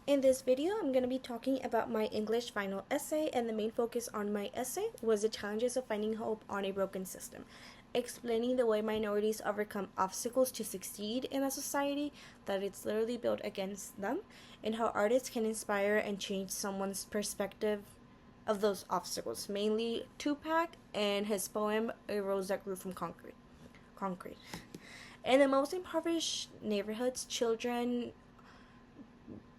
In this video, I'm going to be talking about my English final essay, and the main focus on my essay was the challenges of finding hope on a broken system, explaining the way minorities overcome obstacles to succeed in a society that it's literally built against them, and how artists can inspire and change someone's perspective of those obstacles, mainly Tupac and his poem A Rose That Grew from Concrete. In the most impoverished neighborhoods, children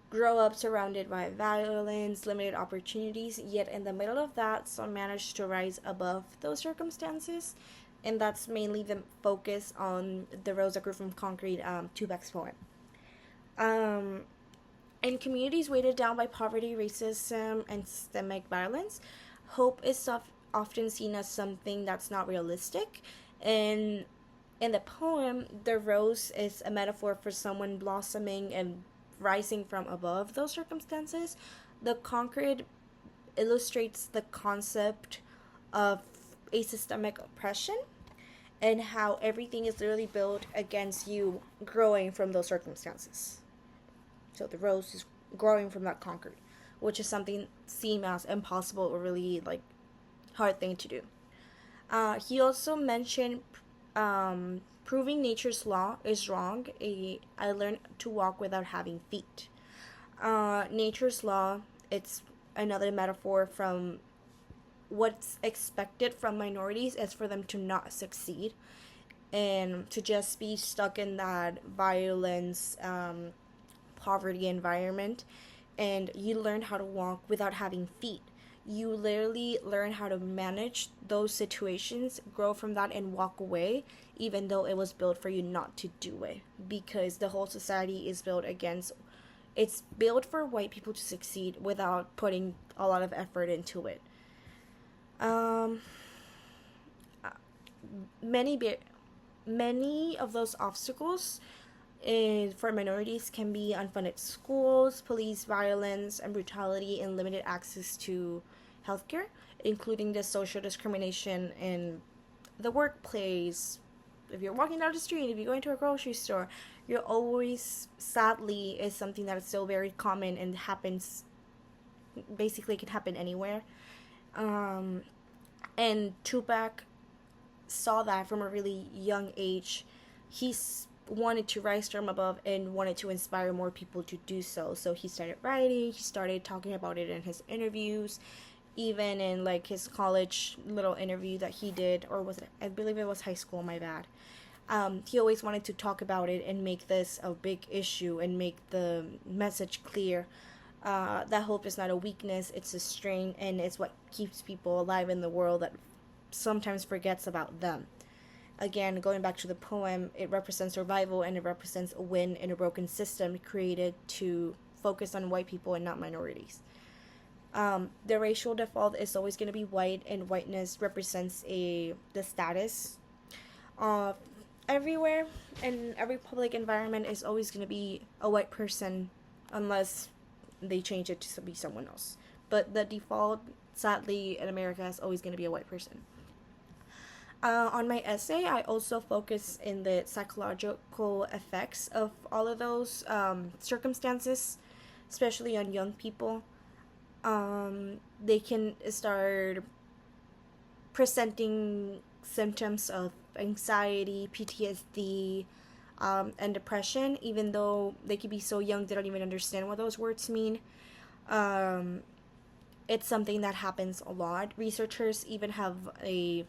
grow up surrounded by violence, limited opportunities, yet in the middle of that, some manage to rise above those circumstances. And that's mainly the focus on the Rose That Grew from Concrete, Tupac's poem. Um, in communities weighted down by poverty, racism, and systemic violence, hope is often seen as something that's not realistic. And in the poem, the rose is a metaphor for someone blossoming and rising from above those circumstances. The concrete illustrates the concept of a systemic oppression and how everything is literally built against you growing from those circumstances. So the rose is growing from that concrete, which is something seemed as impossible or really hard thing to do. He also mentioned proving nature's law is wrong. I learned to walk without having feet. Nature's law, it's another metaphor from what's expected from minorities is for them to not succeed and to just be stuck in that violence, poverty environment. And you learn how to walk without having feet. You literally learn how to manage those situations, grow from that, and walk away, even though it was built for you not to do it. Because the whole society is built against, it's built for white people to succeed without putting a lot of effort into it. Um, many many of those obstacles for minorities can be unfunded schools, police violence, and brutality, and limited access to healthcare, including the social discrimination in the workplace. If you're walking down the street, if you're going to a grocery store, you're always, sadly, is something that is still very common and happens, basically, it can happen anywhere. Um, and Tupac saw that from a really young age. He's wanted to rise from above and wanted to inspire more people to do so. So he started writing, he started talking about it in his interviews, even in his college little interview that he did, or was it, I believe it was high school, my bad. He always wanted to talk about it and make this a big issue and make the message clear. That hope is not a weakness, it's a strength, and it's what keeps people alive in the world that sometimes forgets about them. Again, going back to the poem, it represents survival and it represents a win in a broken system created to focus on white people and not minorities. The racial default is always going to be white, and whiteness represents the status of everywhere, and every public environment is always going to be a white person unless they change it to be someone else. But the default, sadly, in America is always going to be a white person. On my essay, I also focus in the psychological effects of all of those circumstances, especially on young people. They can start presenting symptoms of anxiety, PTSD, and depression, even though they could be so young they don't even understand what those words mean. It's something that happens a lot. Researchers even have a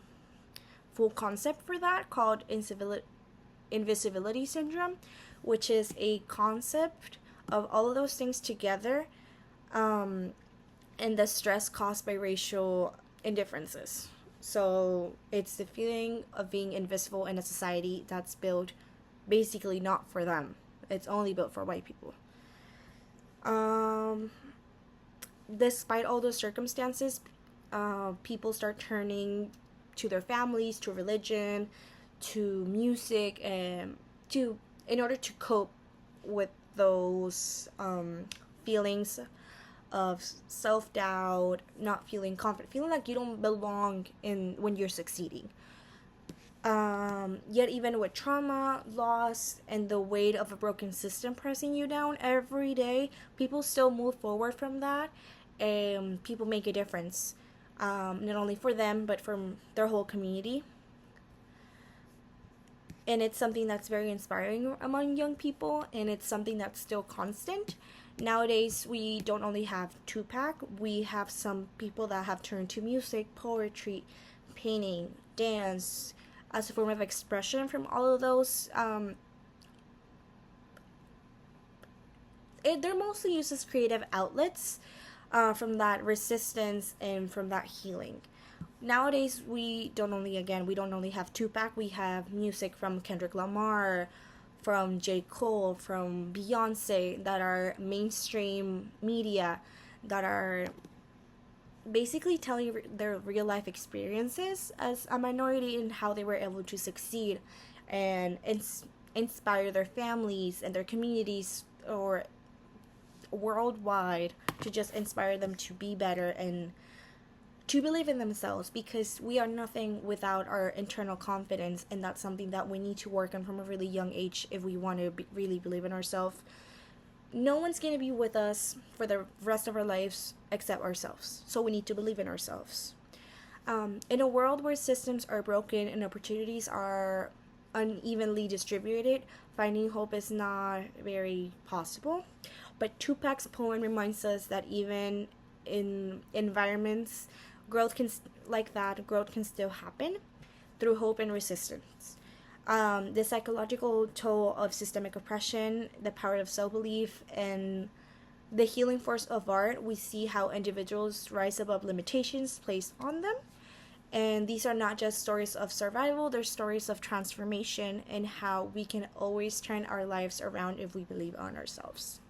full concept for that called invisibility syndrome, which is a concept of all of those things together, and the stress caused by racial indifferences. So it's the feeling of being invisible in a society that's built basically not for them. It's only built for white people. Despite all those circumstances, people start turning to their families, to religion, to music, and in order to cope with those feelings of self-doubt, not feeling confident, feeling like you don't belong in when you're succeeding. Yet even with trauma, loss, and the weight of a broken system pressing you down every day, people still move forward from that, and people make a difference, not only for them but for their whole community. And it's something that's very inspiring among young people, and it's something that's still constant. Nowadays, we don't only have Tupac, we have some people that have turned to music, poetry, painting, dance as a form of expression from all of those. They're mostly used as creative outlets, from that resistance and from that healing. Nowadays, we don't only have Tupac, we have music from Kendrick Lamar, from J. Cole, from Beyonce, that are mainstream media, that are basically telling their real life experiences as a minority and how they were able to succeed and inspire their families and their communities or worldwide, to just inspire them to be better and to believe in themselves, because we are nothing without our internal confidence, and that's something that we need to work on from a really young age if we want to really believe in ourselves. No one's going to be with us for the rest of our lives except ourselves, so we need to believe in ourselves. In a world where systems are broken and opportunities are unevenly distributed, finding hope is not very possible. But Tupac's poem reminds us that even in environments growth can still happen through hope and resistance. The psychological toll of systemic oppression, the power of self-belief, and the healing force of art, we see how individuals rise above limitations placed on them. And these are not just stories of survival, they're stories of transformation and how we can always turn our lives around if we believe on ourselves.